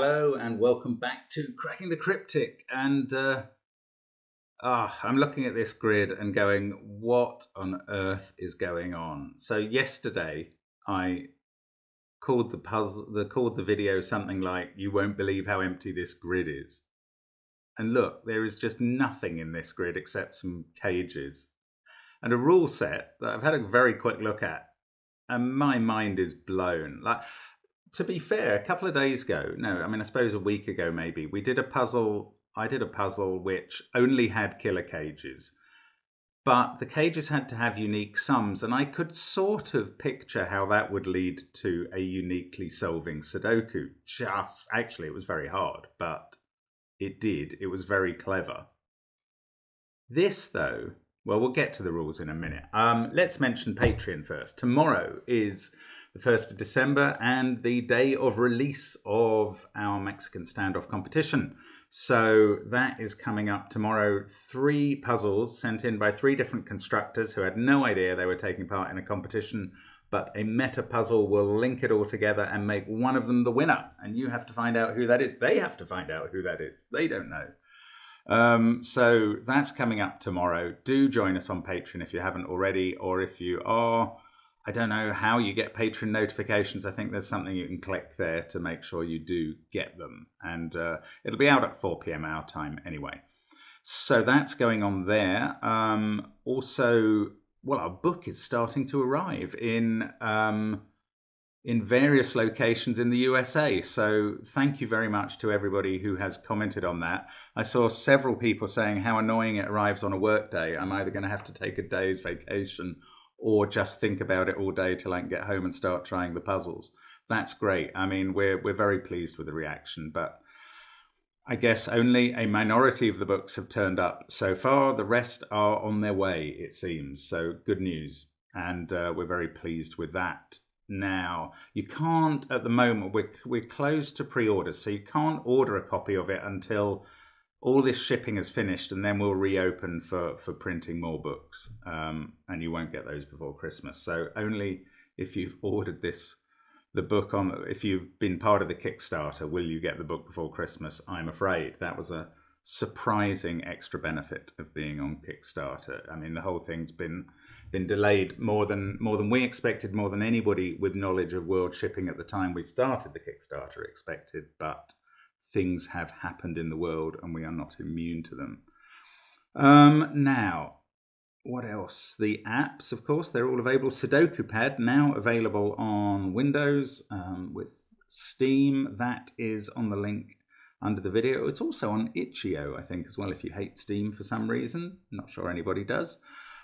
Hello and welcome back to Cracking the Cryptic. And I'm looking at this grid and going, what on earth is going on? So yesterday I called the video something like, "You won't believe how empty this grid is." And look, there is just nothing in this grid except some cages and a rule set that I've had a very quick look at, and my mind is blown. To be fair, a couple of days ago, I suppose a week ago maybe, I did a puzzle which only had killer cages, but the cages had to have unique sums, and I could sort of picture how that would lead to a uniquely solving Sudoku. Actually, it was very hard, but it was very clever. This, though, well, we'll get to the rules in a minute. Let's mention Patreon first. Tomorrow is the 1st of December and the day of release of our Mexican standoff competition. So that is coming up tomorrow. 3 puzzles sent in by 3 different constructors who had no idea they were taking part in a competition, but a meta puzzle will link it all together and make one of them the winner. And you have to find out who that is. They have to find out who that is. They don't know. So that's coming up tomorrow. Do join us on Patreon if you haven't already, or if you are, I don't know how you get Patreon notifications. I think there's something you can click there to make sure you do get them. And it'll be out at 4 p.m. our time anyway. So that's going on there. Also, well, our book is starting to arrive in various locations in the USA. So thank you very much to everybody who has commented on that. I saw several people saying how annoying it arrives on a work day. I'm either going to have to take a day's vacation or just think about it all day till I can get home and start trying the puzzles. That's great. I mean, we're very pleased with the reaction, but I guess only a minority of the books have turned up so far. The rest are on their way, it seems. So good news. And we're very pleased with that. Now, you can't, at the moment, we're closed to pre-orders, so you can't order a copy of it until all this shipping is finished, and then we'll reopen for printing more books, and you won't get those before Christmas. So only if you've ordered the book if you've been part of the Kickstarter, will you get the book before Christmas, I'm afraid. That was a surprising extra benefit of being on Kickstarter. I mean, the whole thing's been delayed more than we expected, more than anybody with knowledge of world shipping at the time we started the Kickstarter expected, but things have happened in the world and we are not immune to them. Now, what else? The apps, of course, they're all available. SUDOKU PAD, now available on Windows with Steam. That is on the link under the video. It's also on itch.io, I think, as well, if you hate Steam for some reason. Not sure anybody does.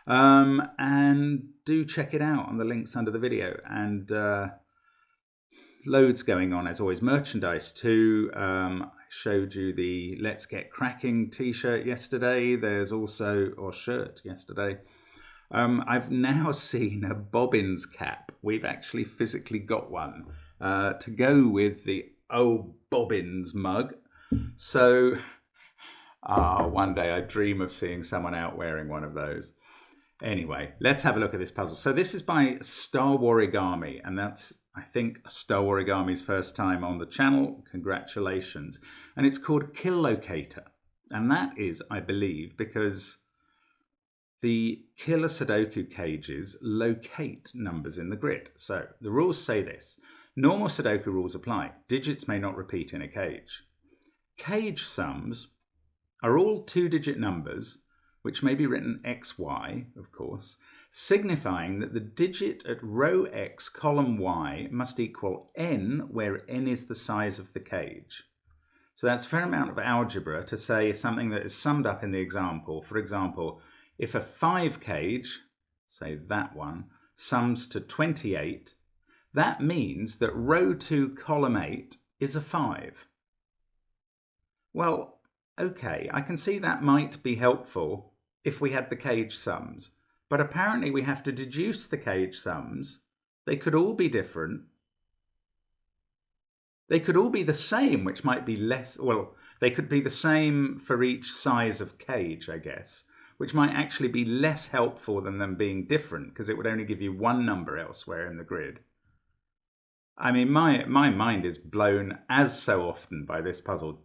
And do check it out on the links under the video. And loads going on, as always. Merchandise too. I showed you the Let's Get Cracking t-shirt yesterday. There's also, or shirt yesterday. I've now seen a Bobbins cap. We've actually physically got one to go with the old Bobbins mug. So one day I dream of seeing someone out wearing one of those. Anyway, let's have a look at this puzzle. So this is by Star Origami, and that's, I think, Star Origami's first time on the channel. Congratulations. And it's called Killocator. And that is, I believe, because the killer Sudoku cages locate numbers in the grid. So the rules say this. Normal Sudoku rules apply. Digits may not repeat in a cage. Cage sums are all 2-digit numbers, which may be written XY, of course, signifying that the digit at row X, column Y, must equal n, where n is the size of the cage. So that's a fair amount of algebra to say something that is summed up in the example. For example, if a 5 cage, say that one, sums to 28, that means that row 2, column 8 is a 5. Well, okay, I can see that might be helpful if we had the cage sums, but apparently we have to deduce the cage sums. They could all be different. They could all be the same, which might be less, well, they could be the same for each size of cage, I guess, which might actually be less helpful than them being different, because it would only give you one number elsewhere in the grid. I mean, my mind is blown as so often by this puzzle.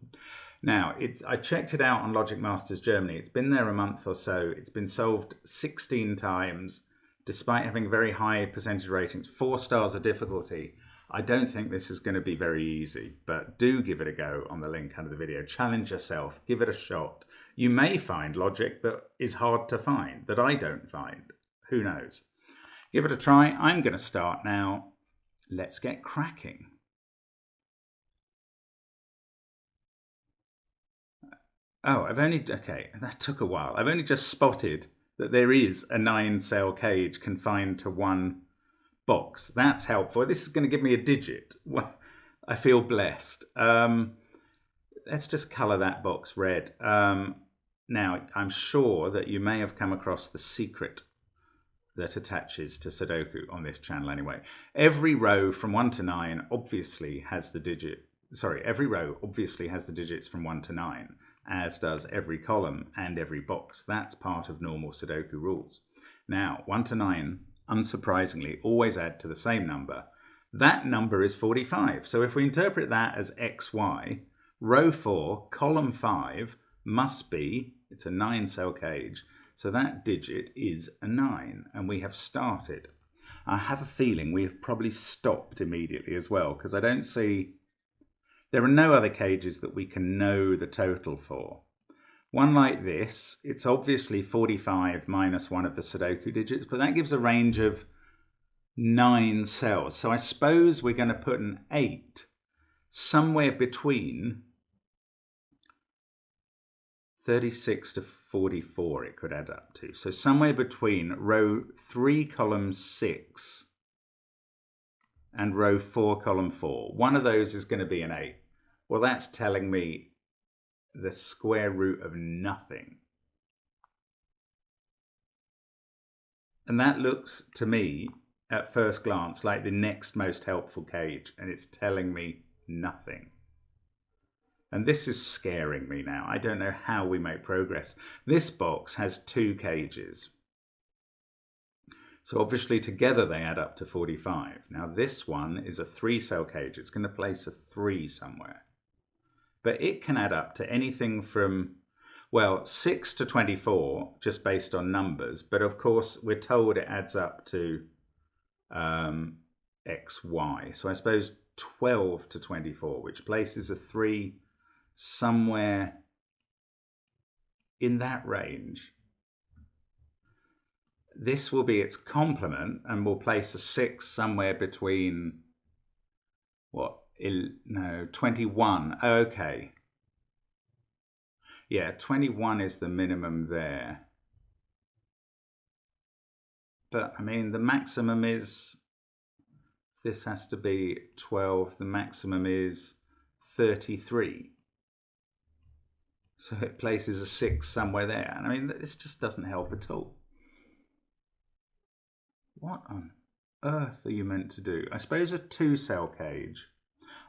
Now, I checked it out on Logic Masters Germany. It's been there a month or so. It's been solved 16 times, despite having very high percentage ratings, 4 stars of difficulty. I don't think this is going to be very easy, but do give it a go on the link under the video. Challenge yourself, give it a shot. You may find logic that is hard to find, that I don't find. Who knows? Give it a try. I'm going to start now. Let's get cracking. Oh, okay, that took a while. I've only just spotted that there is a 9-cell cage confined to one box. That's helpful. This is going to give me a digit. Well, I feel blessed. Let's just colour that box red. Now, I'm sure that you may have come across the secret that attaches to Sudoku on this channel anyway. Every row from 1 to 9 obviously has the digit. Sorry, every row obviously has the digits from 1 to 9, as does every column and every box. That's part of normal Sudoku rules. Now, 1 to 9, unsurprisingly, always add to the same number. That number is 45. So if we interpret that as XY, row 4, column 5 must be, it's a 9-cell cage, so that digit is a 9, and we have started. I have a feeling we have probably stopped immediately as well, because I don't see, there are no other cages that we can know the total for. One like this, it's obviously 45 minus one of the Sudoku digits, but that gives a range of 9 cells. So I suppose we're going to put an 8 somewhere between 36 to 44 it could add up to. So somewhere between row 3, column 6 and row 4, column 4. One of those is going to be an 8. Well, that's telling me the square root of nothing. And that looks to me, at first glance, like the next most helpful cage, and it's telling me nothing. And this is scaring me now. I don't know how we make progress. This box has 2 cages. So obviously together they add up to 45. Now this one is a 3-cell cage. It's going to place a 3 somewhere. But it can add up to anything from, well, 6 to 24, just based on numbers. But of course, we're told it adds up to XY. So I suppose 12 to 24, which places a 3 somewhere in that range. This will be its complement, and we'll place a 6 somewhere between, what, no, 21. Okay. Yeah, 21 is the minimum there. But, I mean, the maximum is, this has to be 12, the maximum is 33. So it places a 6 somewhere there. And I mean, this just doesn't help at all. What on earth are you meant to do? I suppose a 2-cell cage.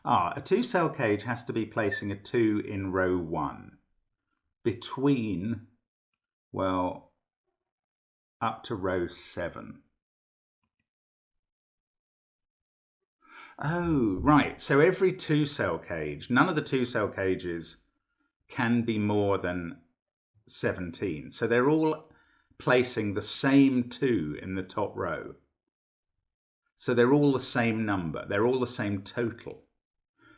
A 2-cell cage has to be placing a 2 in row 1 between, well, up to row 7. Oh, right. So every 2-cell cage, none of the 2-cell cages can be more than 17. So they're all placing the same 2 in the top row. So they're all the same number. They're all the same total.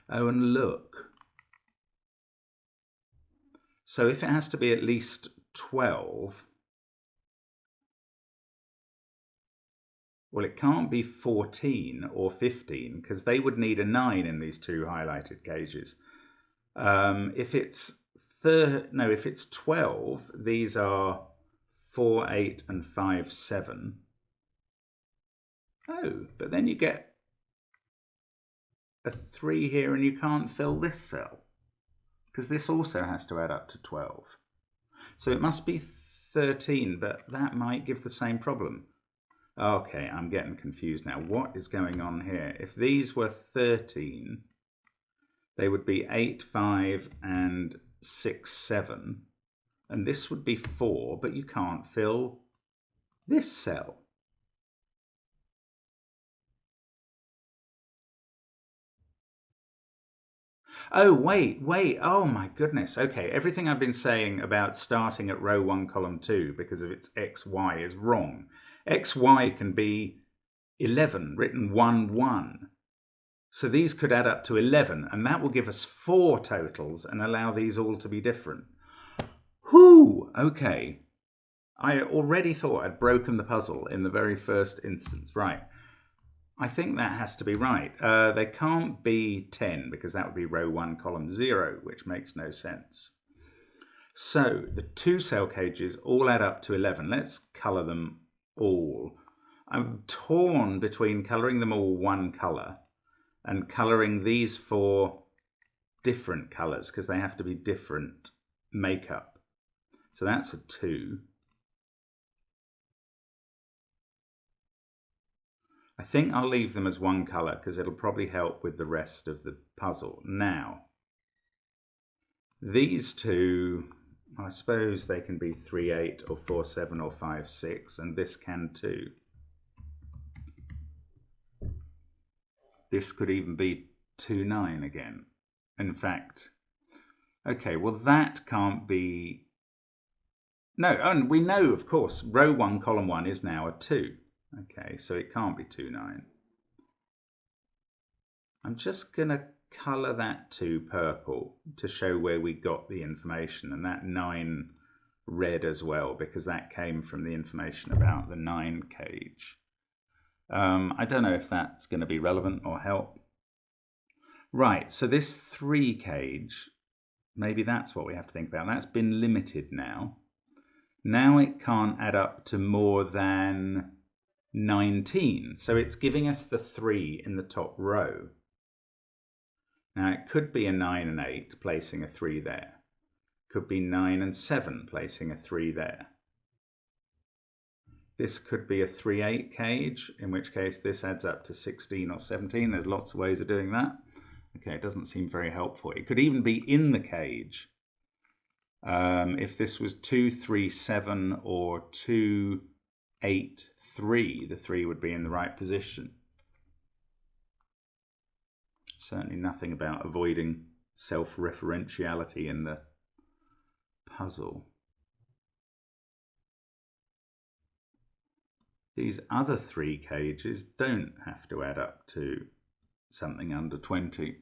Oh, and look. So if it has to be at least 12, well, it can't be 14 or 15 because they would need a 9 in these 2 highlighted cages. If it's 12, these are 4, 8, and 5, 7. Oh, but then you get a 3 here and you can't fill this cell because this also has to add up to 12. So it must be 13, but that might give the same problem. Okay, I'm getting confused now. What is going on here? If these were 13, they would be 8, 5, and 6, 7. And this would be 4, but you can't fill this cell. Oh, wait. Oh, my goodness. Okay, everything I've been saying about starting at row 1, column 2 because of its XY is wrong. XY can be 11, written 1, 1. So these could add up to 11, and that will give us 4 totals and allow these all to be different. Whew, okay. I already thought I'd broken the puzzle in the very first instance. Right. I think that has to be right. They can't be 10 because that would be row 1, column 0, which makes no sense. So the 2 cell cages all add up to 11. Let's colour them all. I'm torn between colouring them all one colour and colouring these 4 different colours because they have to be different makeup. So that's a 2. I think I'll leave them as one colour because it'll probably help with the rest of the puzzle. Now, these 2, I suppose they can be 3, 8 or 4, 7 or 5, 6, and this can too. This could even be 2, 9 again. In fact, okay, well that can't be... No, and we know, of course, row 1, column 1 is now a 2. Okay, so it can't be 2, 9. I'm just going to colour that 2 purple to show where we got the information, and that 9 red as well, because that came from the information about the 9 cage. I don't know if that's going to be relevant or help. Right, so this 3 cage, maybe that's what we have to think about. That's been limited now. Now it can't add up to more than 19. So it's giving us the 3 in the top row. Now it could be a 9 and 8, placing a 3 there. Could be 9 and 7, placing a 3 there. This could be a 3, 8 cage, in which case this adds up to 16 or 17. There's lots of ways of doing that. Okay, it doesn't seem very helpful. It could even be in the cage. If this was 2, 3, 7 or 2, 8, 3, the 3 would be in the right position. Certainly nothing about avoiding self-referentiality in the puzzle. These other 3 cages don't have to add up to something under 20.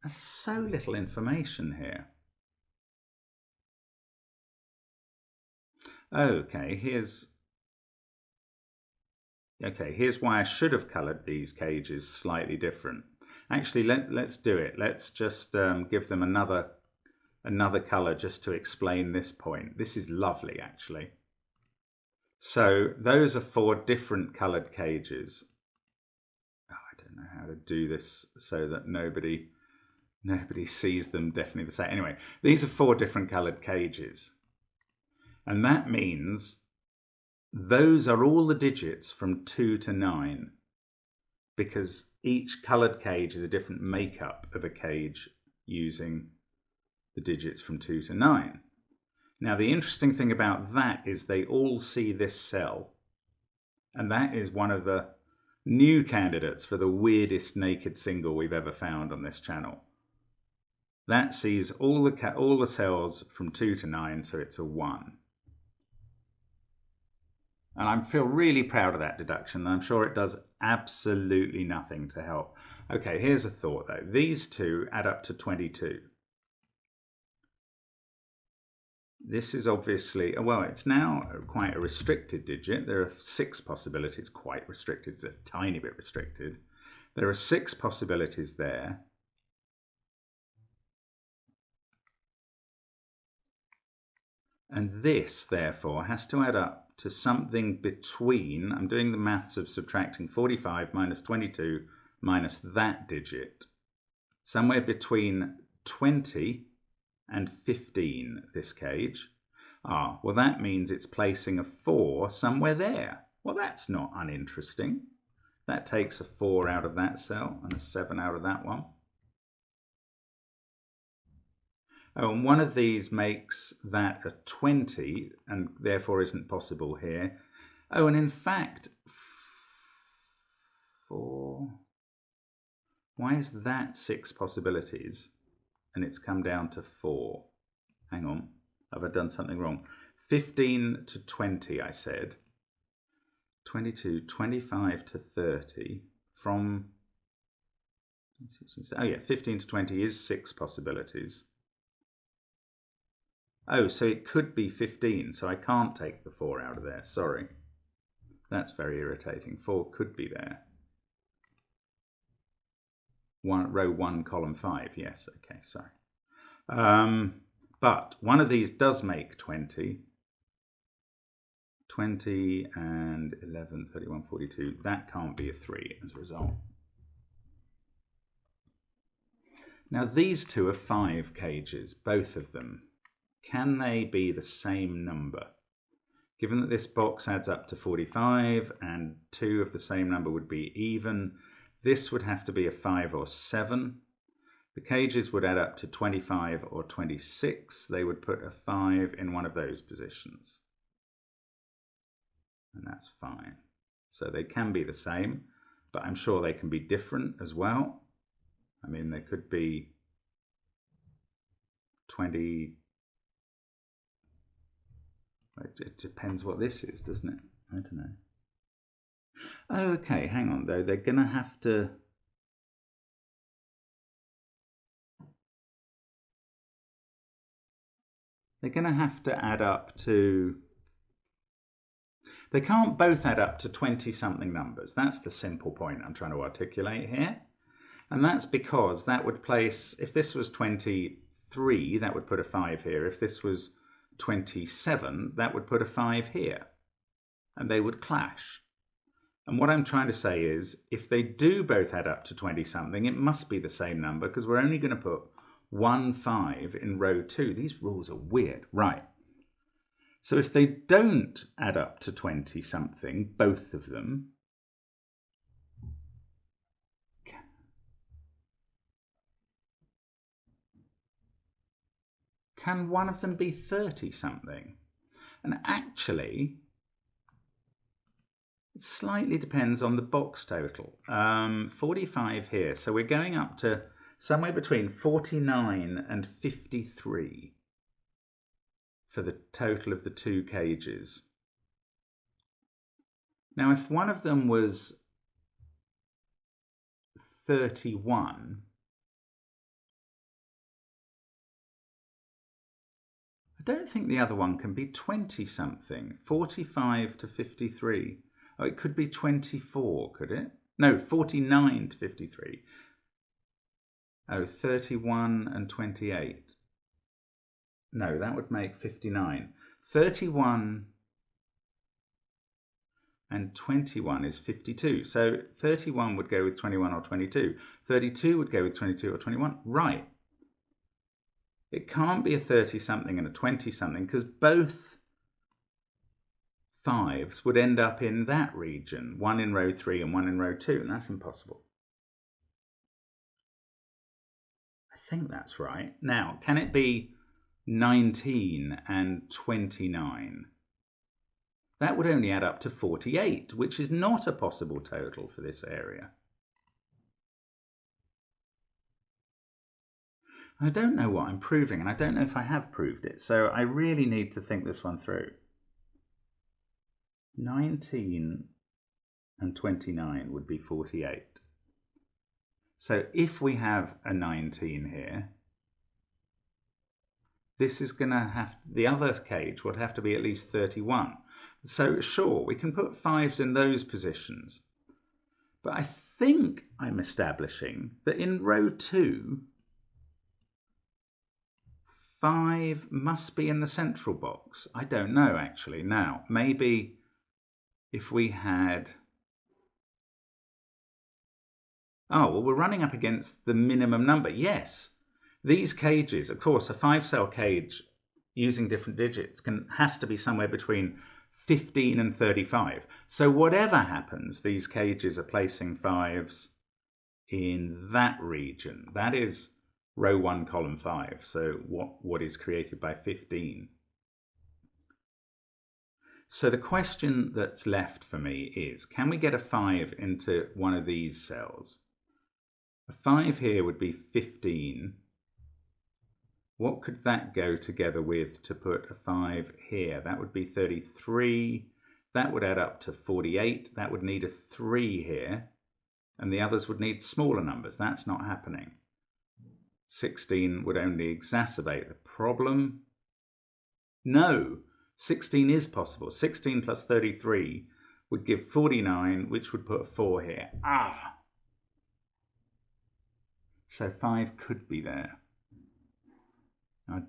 There's so little information here. Okay, here's why I should have coloured these cages slightly different. Actually, let's do it. Let's just give them another colour just to explain this point. This is lovely, actually. So those are 4 different coloured cages. Oh, I don't know how to do this so that nobody sees them definitely the same. Anyway, these are 4 different coloured cages. And that means those are all the digits from 2 to 9, because each coloured cage is a different makeup of a cage using the digits from 2 to 9. Now, the interesting thing about that is they all see this cell, and that is one of the new candidates for the weirdest naked single we've ever found on this channel. That sees all the cells from 2 to 9, so it's a 1. And I feel really proud of that deduction. I'm sure it does absolutely nothing to help. Okay, here's a thought though. These 2 add up to 22. This is obviously, well, it's now quite a restricted digit. There are 6 possibilities. Quite restricted, it's a tiny bit restricted. There are 6 possibilities there. And this, therefore, has to add up to something between, I'm doing the maths of subtracting 45 minus 22 minus that digit, somewhere between 20 and 15, this cage. Ah, well that means it's placing a 4 somewhere there. Well, that's not uninteresting. That takes a 4 out of that cell and a 7 out of that one. Oh, and one of these makes that a 20 and therefore isn't possible here. Oh, and in fact, Why is that 6 possibilities and it's come down to 4? Hang on, have I done something wrong? 15 to 20, I said. 22, 25 to 30 from... Oh yeah, 15 to 20 is 6 possibilities. Oh, so it could be 15, so I can't take the 4 out of there, sorry. That's very irritating. 4 could be there. Row 1, column 5, yes, okay, sorry. But one of these does make 20. 20 and 11, 31, 42. That can't be a 3 as a result. Now these two are 5 cages, both of them. Can they be the same number? Given that this box adds up to 45 and 2 of the same number would be even, this would have to be a 5 or 7. The cages would add up to 25 or 26. They would put a 5 in one of those positions. And that's fine. So they can be the same, but I'm sure they can be different as well. I mean, they could be 20. It depends what this is, doesn't it? I don't know. Okay, hang on though. They're going to have to... They're going to have to add up to... They can't both add up to 20-something numbers. That's the simple point I'm trying to articulate here. And that's because that would place, if this was 23, that would put a 5 here. If this was 27, that would put a 5 here. And they would clash. And what I'm trying to say is, if they do both add up to 20-something, it must be the same number, because we're only going to put 1 5 in row 2. These rules are weird. Right. So if they don't add up to 20-something, both of them, can one of them be 30-something? And actually, it slightly depends on the box total. 45 here, so we're going up to somewhere between 49 and 53 for the total of the 2 cages. Now, if one of them was 31, I don't think the other one can be 20-something. 45 to 53. Oh, it could be 24, could it? No, 49 to 53. Oh, 31 and 28. No, that would make 59. 31 and 21 is 52. So 31 would go with 21 or 22. 32 would go with 22 or 21. Right. It can't be a 30-something and a 20-something because both 5s would end up in that region. One in row 3 and one in row 2, and that's impossible. I think that's right. Now, can it be 19 and 29? That would only add up to 48, which is not a possible total for this area. I don't know what I'm proving, and I don't know if I have proved it, so I really need to think this one through. 19 and 29 would be 48. So if we have a 19 here, this is going to have, the other cage would have to be at least 31. So sure, we can put 5s in those positions. But I think I'm establishing that in row 2, 5 must be in the central box. I don't know actually. Now, maybe if we had... Oh, well, we're running up against the minimum number. Yes. These cages, of course, a 5-cell cage using different digits has to be somewhere between 15 and 35. So whatever happens, these cages are placing 5s in that region. That is row 1, column 5. So what is created by 15? So the question that's left for me is, can we get a 5 into one of these cells? A 5 here would be 15. What could that go together with to put a 5 here? That would be 33. That would add up to 48. That would need a 3 here. And the others would need smaller numbers. That's not happening. 16 would only exacerbate the problem. No, 16 is possible. 16 plus 33 would give 49, which would put a 4 here. Ah! So 5 could be there. I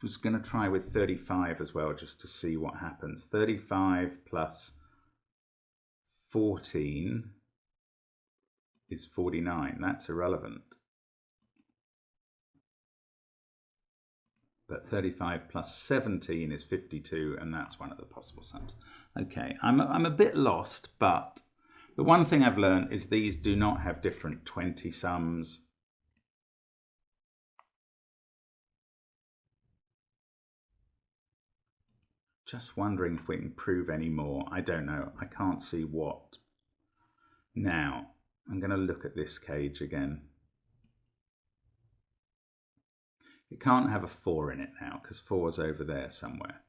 was going to try with 35 as well, just to see what happens. 35 plus 14 is 49. That's irrelevant. But 35 plus 17 is 52, and that's one of the possible sums. Okay, I'm a bit lost, but the one thing I've learned is these do not have different 20 sums. Just wondering if we can prove any more. I don't know. I can't see what. Now, I'm going to look at this cage again. It can't have a 4 in it now because 4's over there somewhere.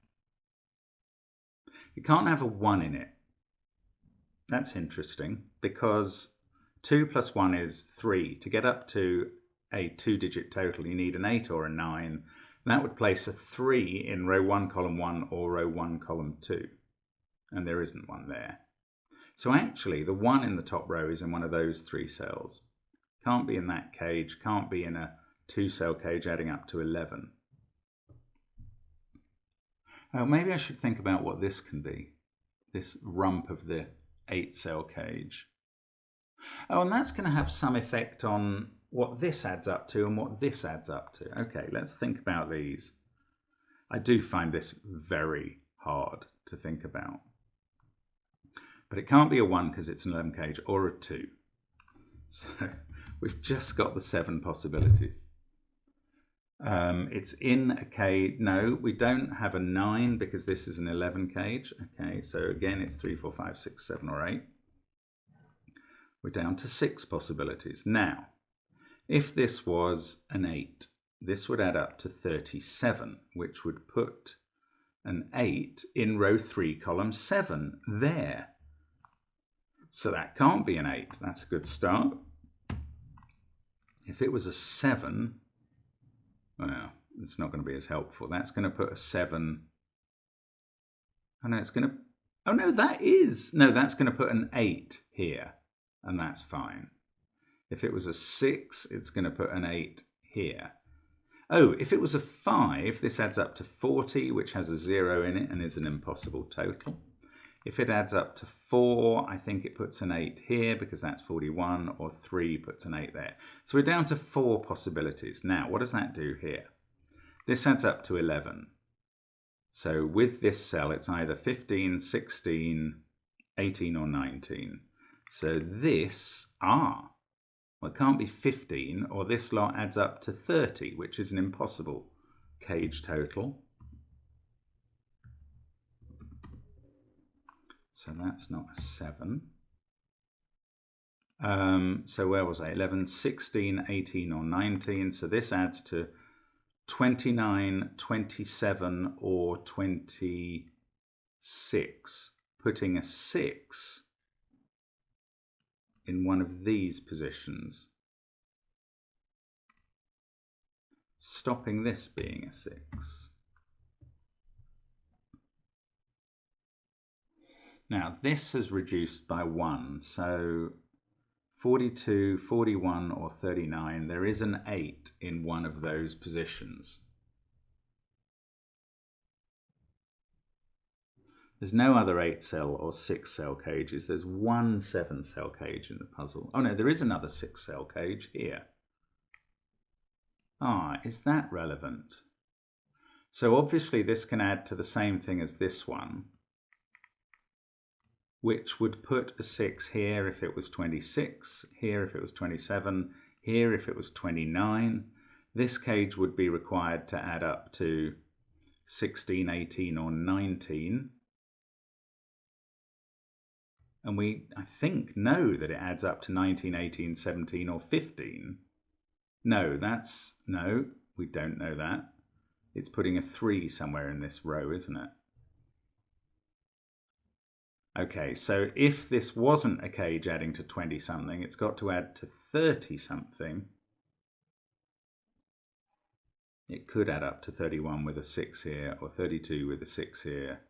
It can't have a 1 in it. That's interesting because 2 plus 1 is 3. To get up to a 2-digit total, you need an 8 or a 9. That would place a 3 in row 1, column 1 or row 1, column 2. And there isn't one there. So actually, the 1 in the top row is in one of those 3 cells. Can't be in that cage, can't be in a 2-cell cage adding up to 11. Oh, maybe I should think about what this can be. This rump of the 8-cell cage. Oh, and that's going to have some effect on what this adds up to and what this adds up to. Okay, let's think about these. I do find this very hard to think about. But it can't be a 1 because it's an 11 cage, or a 2. So we've just got the 7 possibilities. It's in a cage. No, we don't have a 9 because this is an 11 cage. Okay, so again, it's 3, 4, 5, 6, 7, or 8. We're down to 6 possibilities. Now, if this was an 8, this would add up to 37, which would put an 8 in row 3, column 7, there. So that can't be an 8. That's a good start. If it was a 7, well, it's not going to be as helpful. That's going to put a 7. Oh no, it's going to... Oh no, that is... No, that's going to put an 8 here, and that's fine. If it was a 6, it's going to put an 8 here. Oh, if it was a 5, this adds up to 40, which has a 0 in it and is an impossible total. If it adds up to 4, I think it puts an 8 here because that's 41, or 3 puts an 8 there. So we're down to 4 possibilities. Now, what does that do here? This adds up to 11. So with this cell, it's either 15, 16, 18, or 19. So this, well, it can't be 15, or this lot adds up to 30, which is an impossible cage total. So that's not a 7. So where was I? 11, 16, 18, or 19. So this adds to 29, 27, or 26, putting a 6 in one of these positions, stopping this being a 6. Now this has reduced by 1, so 42, 41, or 39, there is an 8 in one of those positions. There's no other 8-cell or 6-cell cages. There's one 7-cell cage in the puzzle. Oh no, there is another 6-cell cage here. Ah, is that relevant? So obviously this can add to the same thing as this one, which would put a 6 here if it was 26, here if it was 27, here if it was 29. This cage would be required to add up to 16, 18, or 19. And we, I think, know that it adds up to 19, 18, 17 or 15. No, no, we don't know that. It's putting a 3 somewhere in this row, isn't it? Okay, so if this wasn't a cage adding to 20 something, it's got to add to 30 something. It could add up to 31 with a 6 here, or 32 with a 6 here,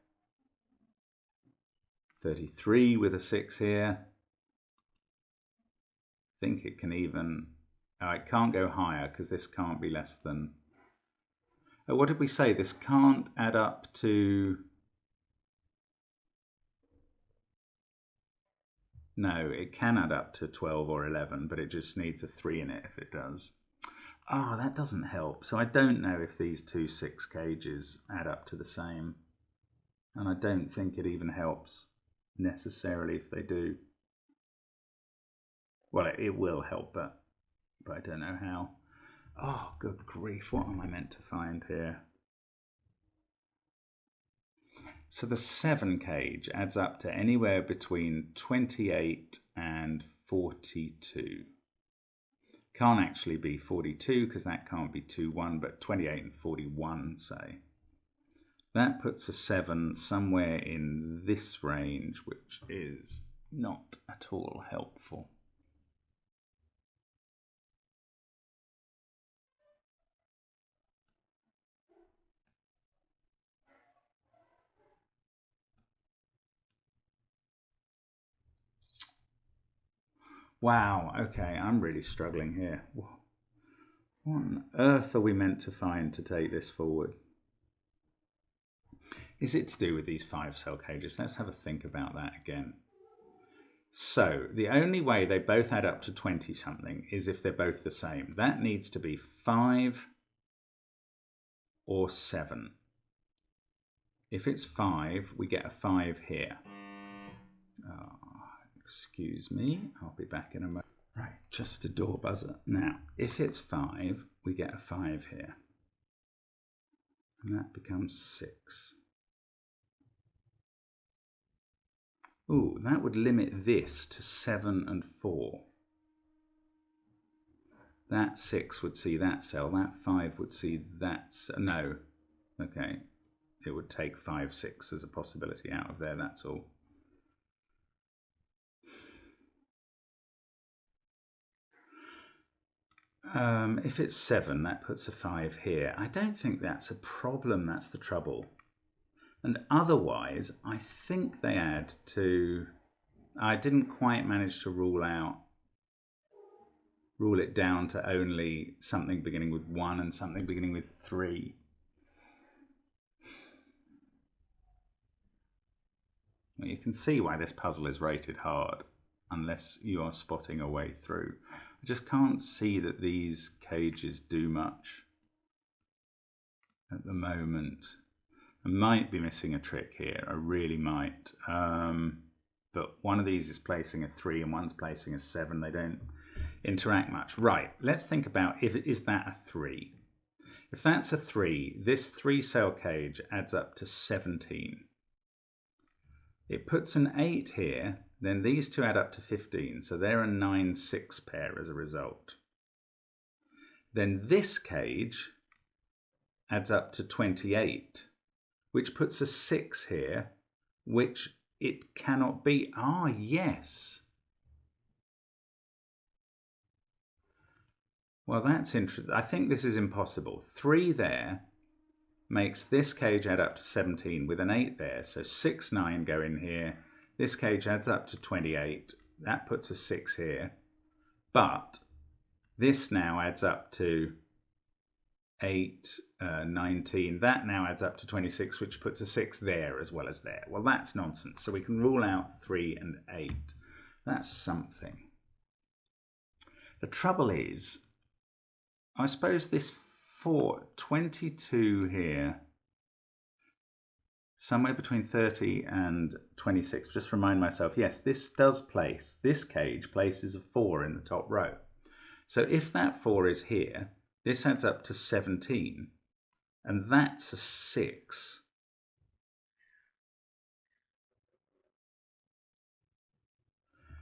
33 with a 6 here. I think it can even, it can't go higher because this can't be less than, what did we say? This can't add up to, no, it can add up to 12 or 11, but it just needs a 3 in it if it does. Oh, that doesn't help. So I don't know if these two 6 cages add up to the same. And I don't think it even helps necessarily if they do. Well, it will help, but I don't know how. Oh, good grief, what am I meant to find here? So the 7 cage adds up to anywhere between 28 and 42. Can't actually be 42 because that can't be 2, 1, but 28 and 41, say. That puts a 7 somewhere in this range, which is not at all helpful. Wow, okay, I'm really struggling here. What on earth are we meant to find to take this forward? Is it to do with these 5-cell cages? Let's have a think about that again. So the only way they both add up to 20 something is if they're both the same. That needs to be 5 or 7. If it's 5, we get a 5 here. Oh, excuse me, I'll be back in a moment. Right, just a door buzzer. Now, if it's 5, we get a 5 here. And that becomes 6. Ooh, that would limit this to 7 and 4. That 6 would see that cell, that 5 would see that, no, okay. It would take 5, 6 as a possibility out of there, that's all. If it's 7, that puts a 5 here. I don't think that's a problem, that's the trouble. And otherwise, I think they add to, I didn't quite manage to rule it down to only something beginning with 1 and something beginning with 3. Well, you can see why this puzzle is rated hard, unless you are spotting a way through. I just can't see that these cages do much at the moment. I might be missing a trick here, I really might. But one of these is placing a 3 and one's placing a 7. They don't interact much. Right, let's think about, is that a 3? If that's a 3, this 3-cell cage adds up to 17. It puts an 8 here, then these two add up to 15, so they're a 9-6 pair as a result. Then this cage adds up to 28, which puts a 6 here, which it cannot be. Ah, yes. Well, that's interesting. I think this is impossible. 3 there makes this cage add up to 17 with an 8 there. So 6, 9 go in here. This cage adds up to 28. That puts a 6 here. But this now adds up to 8, 19. That now adds up to 26, which puts a 6 there as well as there. Well, that's nonsense. So we can rule out 3 and 8. That's something. The trouble is, I suppose this 22 here, somewhere between 30 and 26. Just remind myself, yes, this does place, this cage places a 4 in the top row. So if that 4 is here, this adds up to 17, and that's a 6.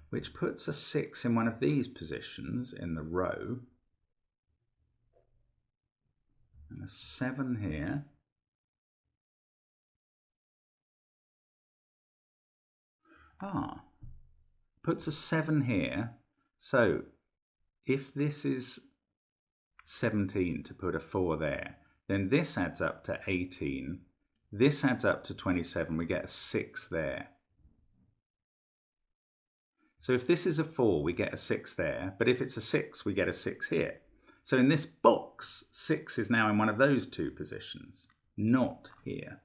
which puts a 6 in one of these positions in the row, and a 7 here, puts a 7 here. So if this is 17 to put a 4 there, then this adds up to 18, this adds up to 27, we get a 6 there. So if this is a 4, we get a 6 there, but if it's a 6, we get a 6 here. So in this box, 6 is now in one of those two positions, not here.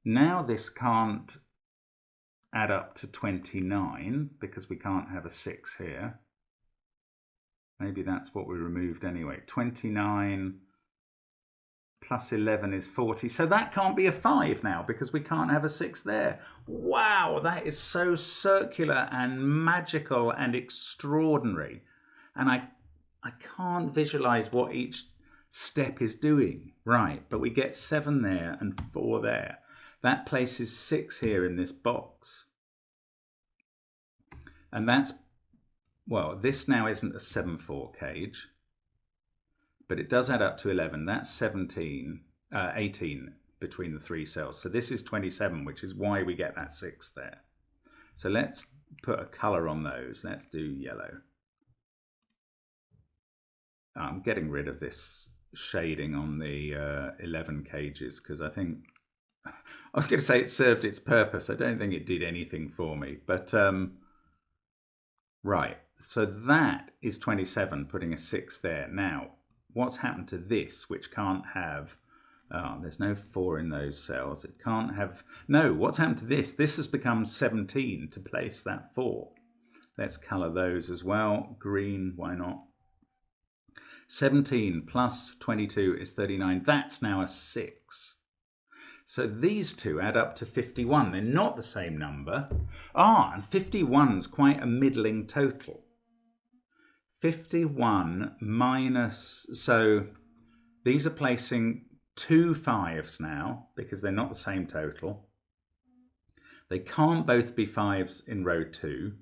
Now this can't add up to 29 because we can't have a 6 here. Maybe that's what we removed anyway. 29 plus 11 is 40. So that can't be a 5 now because we can't have a 6 there. Wow, that is so circular and magical and extraordinary. And I can't visualize what each step is doing. Right, but we get 7 there and 4 there. That places 6 here in this box. And that's, well, this now isn't a 7/4 cage, but it does add up to 11. That's 18 between the 3 cells. So this is 27, which is why we get that 6 there. So let's put a color on those. Let's do yellow. I'm getting rid of this shading on the 11 cages because I think, I was going to say it served its purpose. I don't think it did anything for me, but right. So that is 27, putting a 6 there. Now, what's happened to this, which can't have, there's no 4 in those cells. It can't have, no, what's happened to this? This has become 17 to place that 4. Let's color those as well. Green, why not? 17 plus 22 is 39. That's now a 6. So these two add up to 51. They're not the same number. And 51's quite a middling total. 51 minus, so these are placing 2 5s now because they're not the same total. They can't both be 5s in row 2.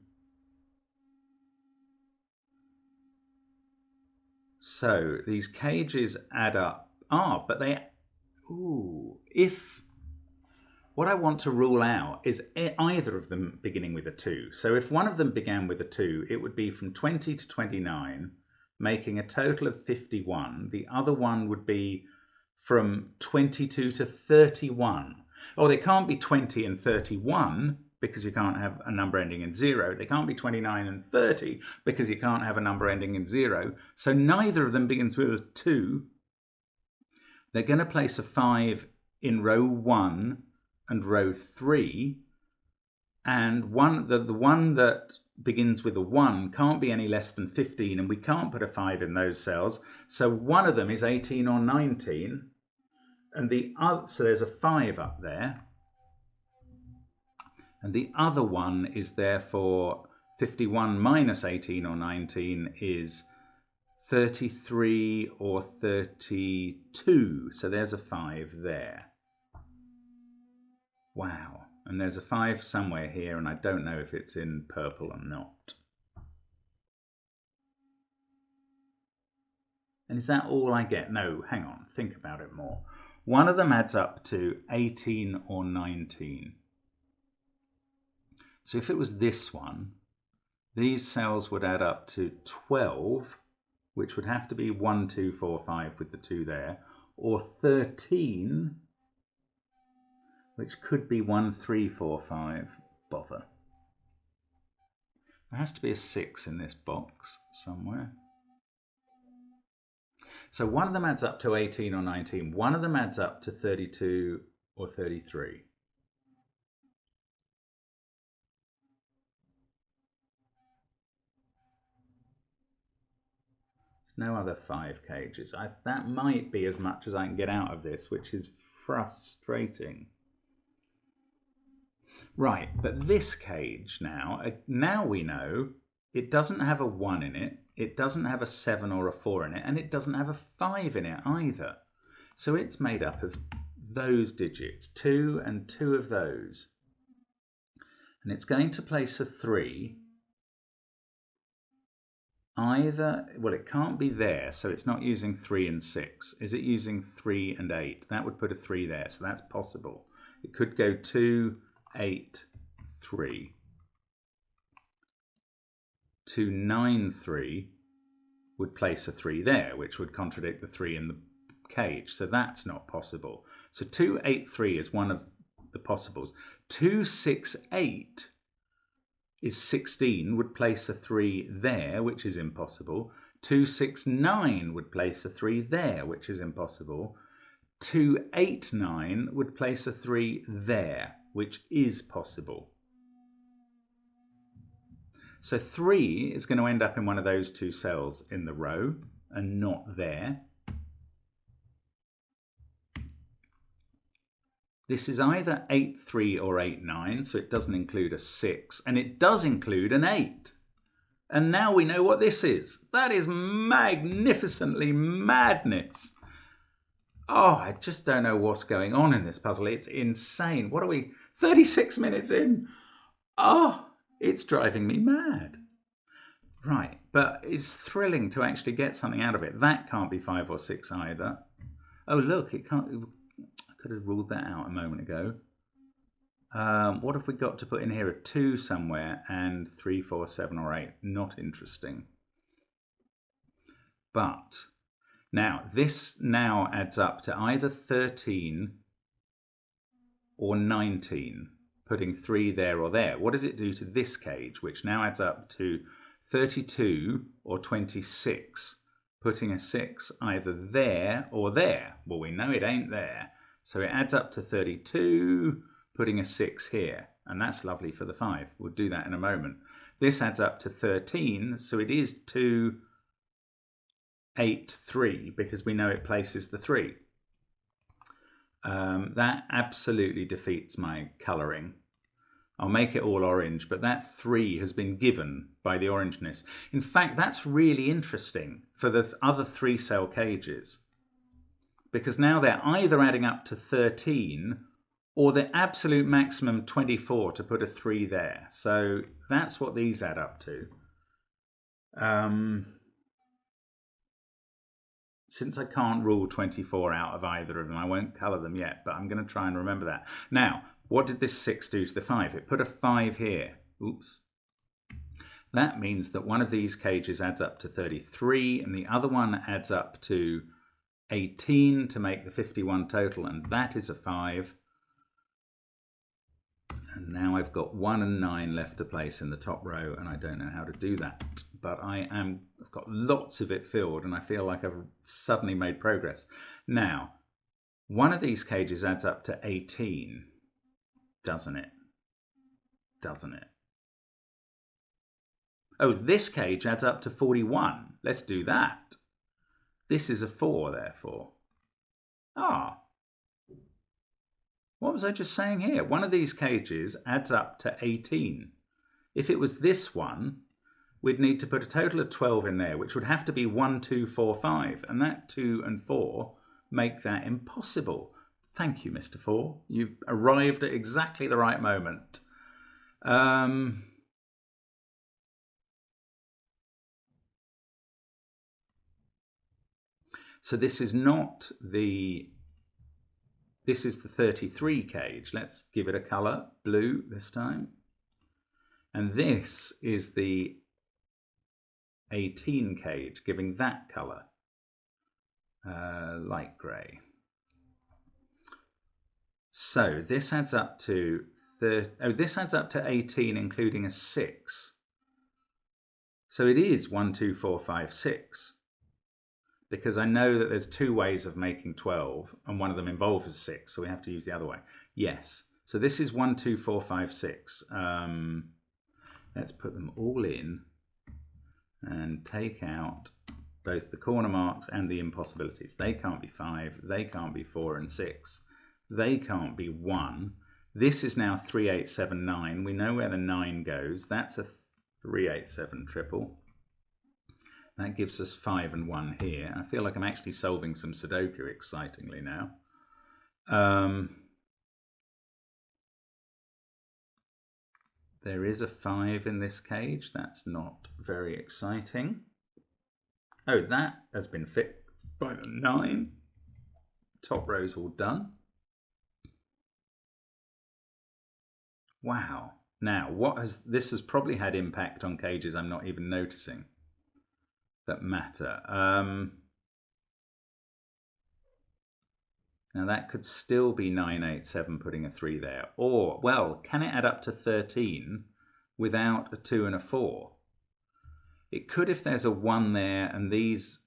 So these cages add up. But they, if what I want to rule out is either of them beginning with a 2. So if one of them began with a 2, it would be from 20 to 29, making a total of 51. The other one would be from 22 to 31. They can't be 20 and 31 because you can't have a number ending in 0. They can't be 29 and 30 because you can't have a number ending in 0. So neither of them begins with a 2. They're going to place a 5 in row 1 and row 3, and the one that begins with a 1 can't be any less than 15, and we can't put a 5 in those cells. So one of them is 18 or 19, and the other, so there's a 5 up there, and the other one is therefore 51 minus 18 or 19 is 33 or 32. So there's a 5 there. Wow. And there's a 5 somewhere here, and I don't know if it's in purple or not. And is that all I get? No, hang on, think about it more. One of them adds up to 18 or 19. So if it was this one, these cells would add up to 12, which would have to be 1, 2, 4, 5 with the 2 there, or 13, which could be 1, 3, 4, 5. Bother. There has to be a 6 in this box somewhere. So one of them adds up to 18 or 19. One of them adds up to 32 or 33. There's no other 5 cages. That might be as much as I can get out of this, which is frustrating. Right, but this cage now we know it doesn't have a 1 in it, it doesn't have a 7 or a 4 in it, and it doesn't have a 5 in it either. So it's made up of those digits, 2 and 2 of those. And it's going to place a 3 either, well, it can't be there, so it's not using 3 and 6. Is it using 3 and 8? That would put a 3 there, so that's possible. It could go 2, 8, 3. 2, 9, 3 would place a 3 there, which would contradict the 3 in the cage, so that's not possible. So 2, 8, 3 is one of the possibles. 2, 6, 8 is 16, would place a 3 there, which is impossible. 2, 6, 9 would place a 3 there, which is impossible. 2, 8, 9 would place a 3 there, which is possible. So 3 is going to end up in one of those two cells in the row and not there. This is either 8, 3 or 8, 9, so it doesn't include a 6, and it does include an 8. And now we know what this is. That is magnificently madness. Oh, I just don't know what's going on in this puzzle. It's insane. What are we, 36 minutes in? Oh, it's driving me mad. Right, but it's thrilling to actually get something out of it. That can't be 5 or 6 either. Oh, look, it can't. I could have ruled that out a moment ago. What have we got to put in here? A 2 somewhere and 3, 4, 7 or 8. Not interesting. But now, this now adds up to either 13 or 19, putting 3 there or there. What does it do to this cage, which now adds up to 32 or 26, putting a 6 either there or there? Well, we know it ain't there. So it adds up to 32, putting a 6 here. And that's lovely for the 5. We'll do that in a moment. This adds up to 13, so it is 2, 8, 3, because we know it places the 3. That absolutely defeats my colouring. I'll make it all orange, but that 3 has been given by the orangeness. In fact, that's really interesting for the other 3 cell cages, because now they're either adding up to 13 or the absolute maximum 24 to put a 3 there. So that's what these add up to. Since I can't rule 24 out of either of them, I won't colour them yet, but I'm going to try and remember that. Now, what did this 6 do to the 5? It put a 5 here. Oops. That means that one of these cages adds up to 33, and the other one adds up to 18 to make the 51 total, and that is a 5. And now I've got 1 and 9 left to place in the top row, and I don't know how to do that. But I've got lots of it filled, and I feel like I've suddenly made progress. Now, one of these cages adds up to 18, doesn't it? Doesn't it? Oh, this cage adds up to 41. Let's do that. This is a 4, therefore. Ah. What was I just saying here? One of these cages adds up to 18. If it was this one, we'd need to put a total of 12 in there, which would have to be 1, 2, 4, 5. And that 2 and 4 make that impossible. Thank you, Mr. 4. You've arrived at exactly the right moment. So this is not the... This is the 33 cage. Let's give it a colour, blue this time. And this is the 18 cage, giving that colour, light grey. So this adds up to this adds up to 18, including a 6. So it is 1, 2, 4, 5, 6. Because I know that there's 2 ways of making 12, and one of them involves a 6, so we have to use the other way. Yes. So this is 1, 2, 4, 5, 6. Let's put them all in and take out both the corner marks and the impossibilities. They can't be 5, they can't be 4 and 6, they can't be 1. This is now 3, 8, 7, 9. We know where the 9 goes. That's a 3, 8, 7 triple. That gives us 5 and 1 here. I feel like I'm actually solving some Sudoku excitingly now. There is a 5 in this cage. That's not very exciting. Oh, that has been fixed by the 9. Top row's all done. Wow. Now, this has probably had impact on cages I'm not even noticing that matter. Now that could still be 9, 8, 7 putting a 3 there. Or, well, can it add up to 13 without a 2 and a 4? It could if there's a 1 there and these...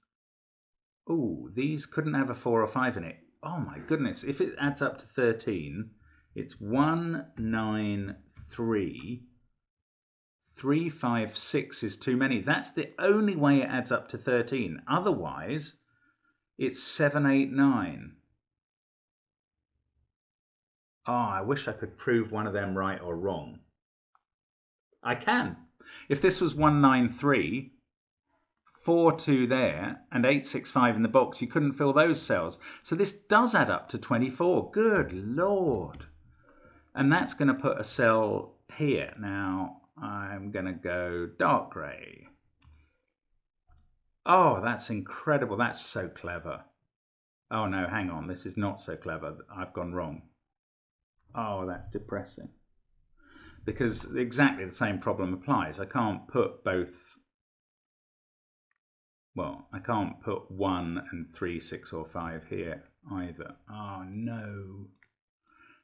Ooh, these couldn't have a 4 or 5 in it. Oh my goodness, if it adds up to 13, it's 1, 9, 3. 3, 5, 6 is too many. That's the only way it adds up to 13. Otherwise, it's 7, 8, 9. Oh, I wish I could prove one of them right or wrong. I can. If this was 1, 9, 3, 4, 2 there, and 8, 6, 5 in the box, you couldn't fill those cells. So this does add up to 24. Good Lord. And that's going to put a cell here. Now, I'm going to go dark grey. Oh, that's incredible. That's so clever. Oh, no, hang on. This is not so clever. I've gone wrong. Oh, that's depressing. Because exactly the same problem applies. I can't put both... Well, I can't put 1 and 3, 6 or 5 here either. Oh, no.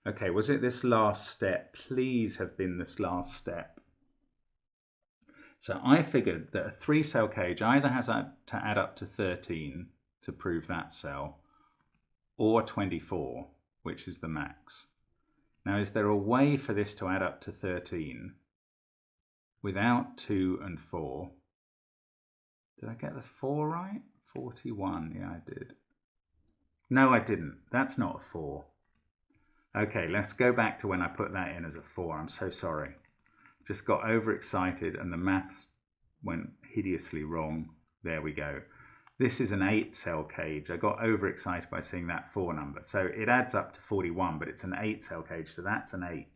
Okay, was it this last step? Please have been this last step. So I figured that a 3-cell cage either has to add up to 13 to prove that cell, or 24, which is the max. Now, is there a way for this to add up to 13 without 2 and 4? Did I get the 4 right? 41, yeah, I did. No, I didn't. That's not a 4. Okay, let's go back to when I put that in as a 4. I'm so sorry. Just got overexcited and the maths went hideously wrong. There we go. This is an 8-cell cage. I got overexcited by seeing that 4 number. So it adds up to 41, but it's an 8-cell cage, so that's an 8.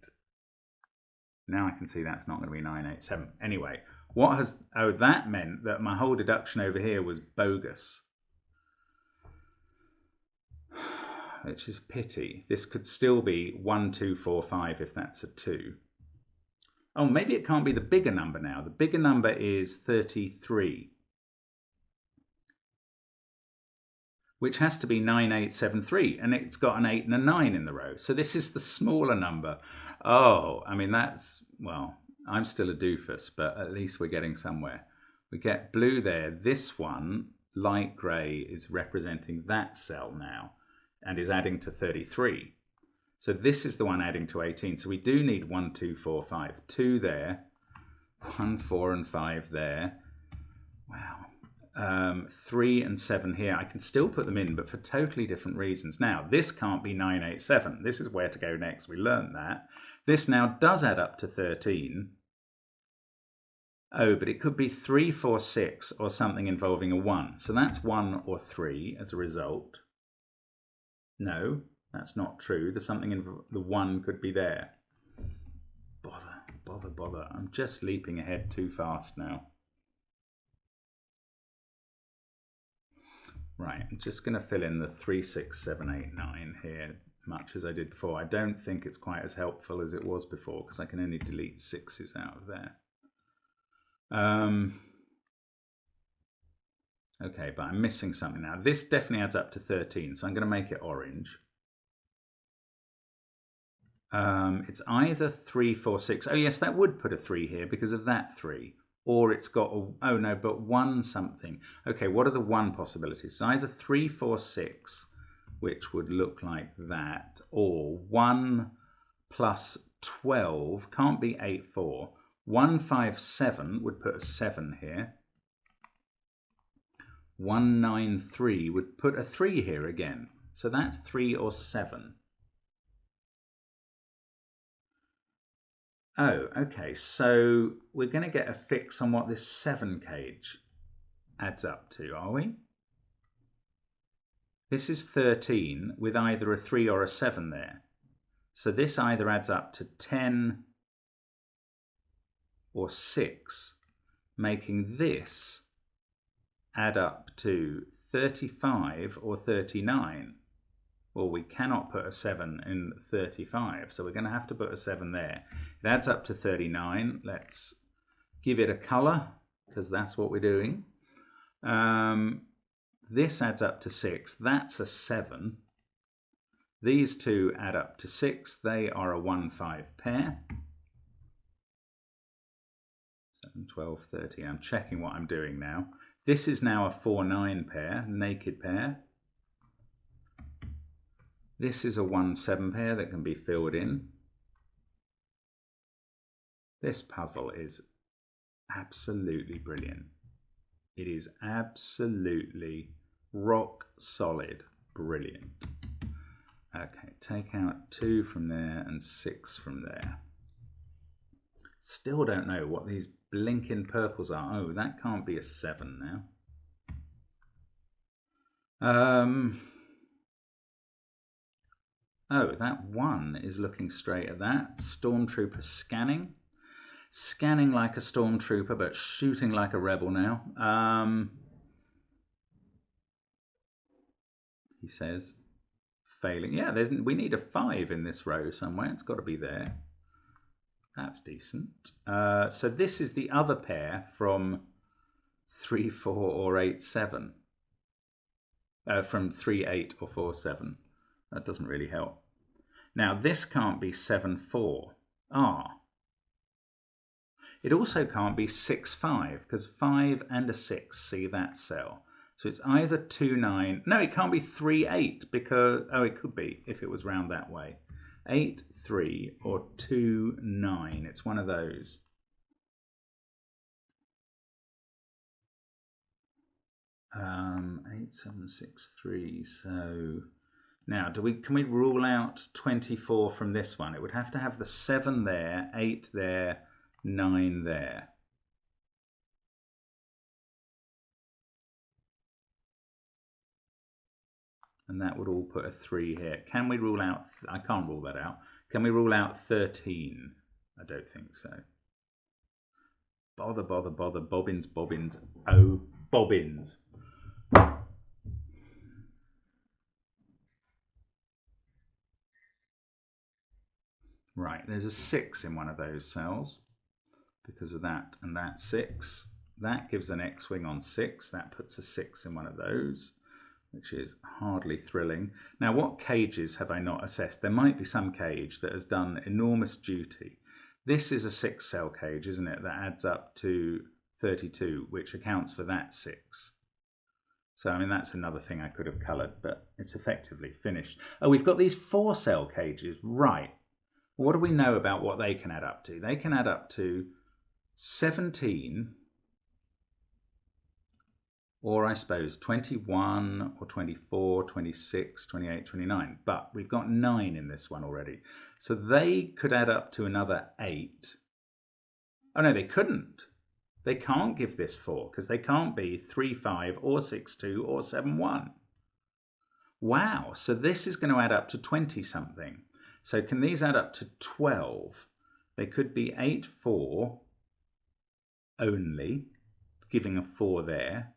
Now I can see that's not going to be 9, 8, 7. Anyway, what has... Oh, that meant that my whole deduction over here was bogus. Which is a pity. This could still be 1, 2, 4, 5 if that's a 2. Oh, maybe it can't be the bigger number now. The bigger number is 33. Which has to be 9873, and it's got an 8 and a 9 in the row. So this is the smaller number. Oh, I mean, that's, well, I'm still a doofus, but at least we're getting somewhere. We get blue there. This one, light grey, is representing that cell now and is adding to 33. So this is the one adding to 18. So we do need 1, 2, 4, 5. 2 there, 1, 4 and 5 there. Wow. 3 and 7 here. I can still put them in, but for totally different reasons. Now, this can't be 9, 8, 7. This is where to go next. We learned that. This now does add up to 13. Oh, but it could be 3, 4, 6 or something involving a 1. So that's 1 or 3 as a result. No, that's not true. There's something in the 1 could be there. Bother. I'm just leaping ahead too fast now. Right, I'm just going to fill in the 3, 6, 7, 8, 9 here, much as I did before. I don't think it's quite as helpful as it was before, because I can only delete 6s out of there. Okay, but I'm missing something now. This definitely adds up to 13, so I'm going to make it orange. It's either 3, 4, 6. Oh, yes, that would put a 3 here because of that 3. Or it's got, oh no, but 1 something. Okay, what are the 1 possibilities? It's either 3, 4, 6, which would look like that, or 1 plus 12, can't be 8, 4. 1, 5, 7 would put a 7 here. 1, 9, 3 would put a 3 here again. So that's 3 or 7. Oh, okay, so we're going to get a fix on what this 7 cage adds up to, are we? This is 13 with either a 3 or a 7 there. So this either adds up to 10 or 6, making this add up to 35 or 39. Well, we cannot put a 7 in 35, so we're going to have to put a 7 there. It adds up to 39. Let's give it a colour, because that's what we're doing. This adds up to 6. That's a 7. These two add up to 6. They are a 1-5 pair. 7, 12, 13. I'm checking what I'm doing now. This is now a 4-9 pair, naked pair. This is a 1-7 pair that can be filled in. This puzzle is absolutely brilliant. It is absolutely rock solid brilliant. Okay, take out 2 from there and 6 from there. Still don't know what these blinking purples are. Oh, that can't be a 7 now. Oh, that 1 is looking straight at that. Stormtrooper scanning. Scanning like a stormtrooper, but shooting like a rebel now. He says, failing. Yeah, we need a 5 in this row somewhere. It's got to be there. That's decent. So this is the other pair from 3, 4 or 8, 7. From 3, 8 or 4, 7. That doesn't really help. Now this can't be 7, 4. It also can't be 6, 5, because 5 and a 6 see that cell. So it's either 2, 9. No, it can't be 3, 8, because, oh, it could be if it was round that way. 8, 3 or 2, 9. It's one of those. Um, 8, 7, 6, 3. So now, can we rule out 24 from this one? It would have to have the 7 there, 8 there, 9 there. And that would all put a 3 here. Can we rule out, I can't rule that out. Can we rule out 13? I don't think so. Bother, bother, bother, bobbins, bobbins, oh, bobbins. Right, there's a 6 in one of those cells because of that and that 6. That gives an X-wing on 6. That puts a 6 in one of those, which is hardly thrilling. Now, what cages have I not assessed? There might be some cage that has done enormous duty. This is a 6-cell cage, isn't it, that adds up to 32, which accounts for that 6. So, I mean, that's another thing I could have coloured, but it's effectively finished. Oh, we've got these 4-cell cages. Right. What do we know about what they can add up to? They can add up to 17, or I suppose 21 or 24, 26, 28, 29. But we've got 9 in this one already. So they could add up to another 8. Oh no, they couldn't. They can't give this 4 because they can't be 3, 5 or 6, 2 or 7, 1. Wow, so this is going to add up to 20 something. So can these add up to 12? They could be 8, 4 only, giving a 4 there.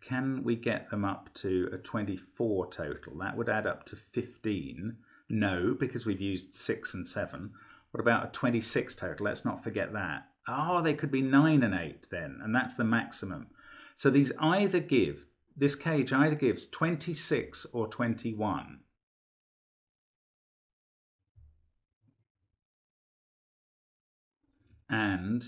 Can we get them up to a 24 total? That would add up to 15. No, because we've used 6 and 7. What about a 26 total? Let's not forget that. Oh, they could be 9 and 8 then, and that's the maximum. So these either give, this cage either gives 26 or 21. And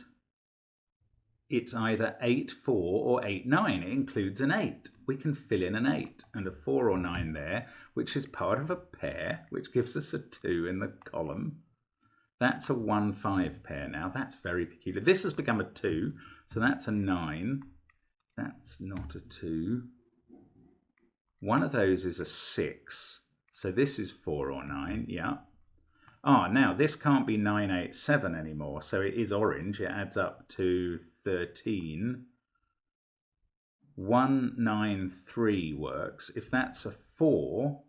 it's either 8, 4 or 8, 9. It includes an 8. We can fill in an 8 and a 4 or 9 there, which is part of a pair, which gives us a 2 in the column. That's a 1, 5 pair now. That's very peculiar. This has become a 2, so that's a 9. That's not a 2. One of those is a 6, so this is 4 or 9, yeah. Now this can't be 9, 8, 7 anymore, so it is orange. It adds up to 13. 1, 9, 3 works. If that's a 4,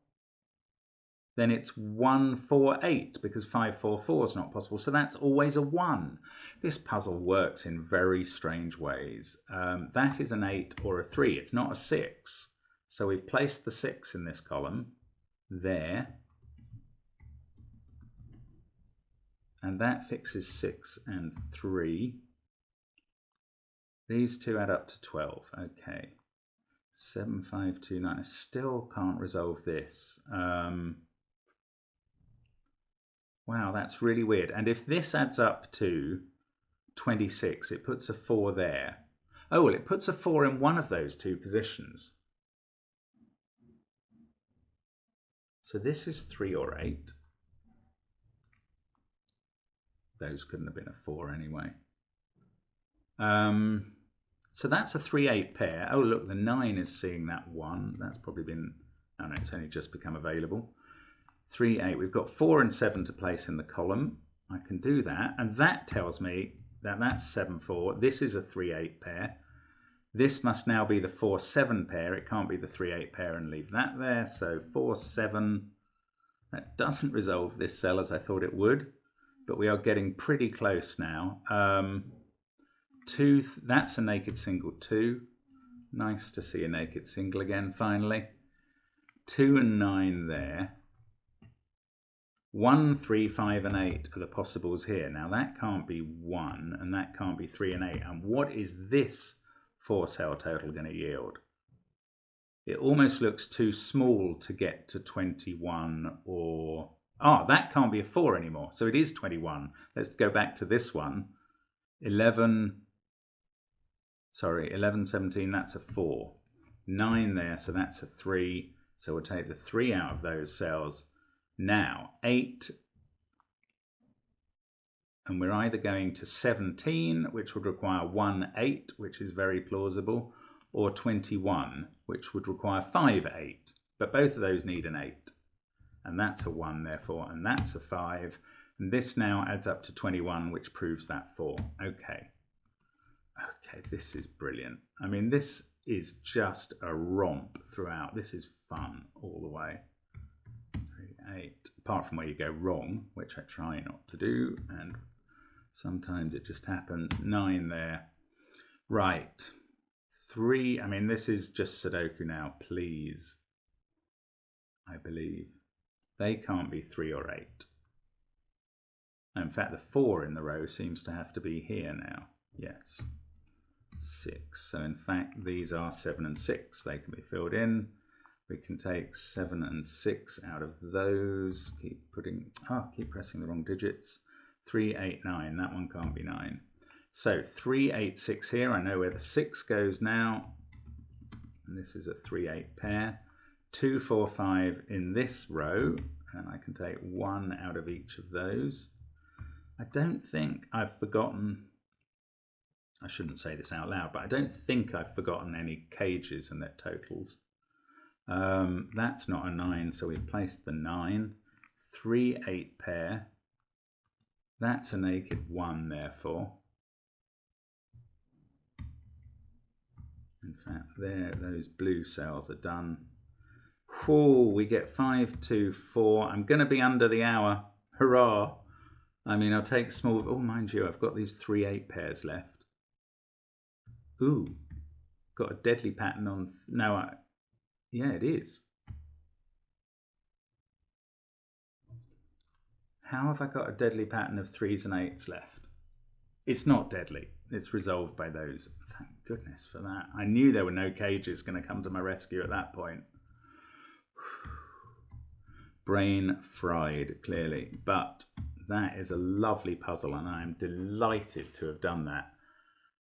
then it's 1, 4, 8, because 5, 4, 4 is not possible. So that's always a 1. This puzzle works in very strange ways. That is an 8 or a 3. It's not a 6. So we've placed the 6 in this column there. And that fixes 6 and 3. These two add up to 12. Okay. 7, 5, 2, 9. I still can't resolve this. Wow, that's really weird. And if this adds up to 26, it puts a 4 there. Oh, well, it puts a 4 in one of those two positions. So this is 3 or 8. Those couldn't have been a 4 anyway. So that's a 3-8 pair. Oh, look, the 9 is seeing that 1. That's probably been, oh no, it's only just become available. 3, 8. We've got 4 and 7 to place in the column. I can do that. And that tells me that that's 7, 4. This is a 3, 8 pair. This must now be the 4, 7 pair. It can't be the 3, 8 pair and leave that there. So 4, 7. That doesn't resolve this cell as I thought it would. But we are getting pretty close now. 2, that's a naked single 2. Nice to see a naked single again, finally. 2 and 9 there. 1, 3, 5 and 8 are the possibles here. Now that can't be 1 and that can't be 3 and 8. And what is this 4 cell total going to yield? It almost looks too small to get to 21 or... Ah, that can't be a 4 anymore. So it is 21. Let's go back to this one. 11, 17, that's a 4. 9 there, so that's a 3. So we'll take the 3 out of those cells. Now, 8, and we're either going to 17, which would require 1, 8, which is very plausible, or 21, which would require 5, 8. But both of those need an 8. And that's a 1, therefore, and that's a 5. And this now adds up to 21, which proves that 4. Okay. Okay, this is brilliant. I mean, this is just a romp throughout. This is fun all the way. 3, 8, apart from where you go wrong, which I try not to do, and sometimes it just happens. 9 there. Right. 3, I mean, this is just Sudoku now, please. I believe. They can't be 3 or 8. In fact, the 4 in the row seems to have to be here now. Yes. 6. So in fact, these are 7 and 6. They can be filled in. We can take 7 and 6 out of those. Keep pressing the wrong digits. 3, 8, 9. That one can't be 9. So 3, 8, 6 here. I know where the 6 goes now. And this is a 3, 8 pair. 2, 4, 5 in this row, and I can take 1 out of each of those. I don't think I've forgotten, I shouldn't say this out loud, but I don't think I've forgotten any cages and their totals. That's not a 9, so we've placed the 9. 3, 8 pair. That's a naked 1, therefore. In fact, there, those blue cells are done. Oh, we get 5, 2, 4. I'm going to be under the hour. Hurrah. I mean, I'll take small... Oh, mind you, I've got these 3, 8 pairs left. Ooh, got a deadly pattern on... No, yeah, it is. How have I got a deadly pattern of 3s and 8s left? It's not deadly. It's resolved by those. Thank goodness for that. I knew there were no cages going to come to my rescue at that point. Brain fried, clearly, but that is a lovely puzzle and I'm delighted to have done that.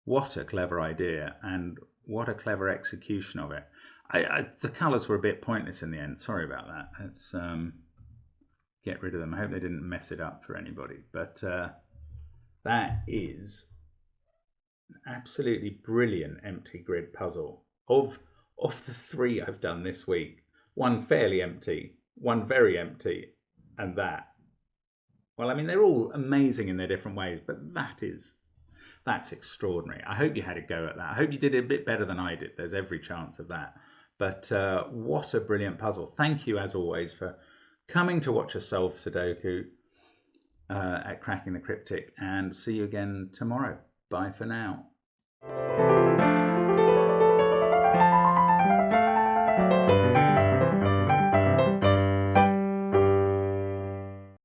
What a clever idea and what a clever execution of it. The colours were a bit pointless in the end. Sorry about that. Let's get rid of them. I hope they didn't mess it up for anybody. But that is an absolutely brilliant empty grid puzzle. Of the 3 I've done this week, one fairly empty, one very empty, and that. Well, I mean, they're all amazing in their different ways, but that's extraordinary. I hope you had a go at that. I hope you did it a bit better than I did. There's every chance of that. But what a brilliant puzzle. Thank you, as always, for coming to watch us solve Sudoku at Cracking the Cryptic, and see you again tomorrow. Bye for now.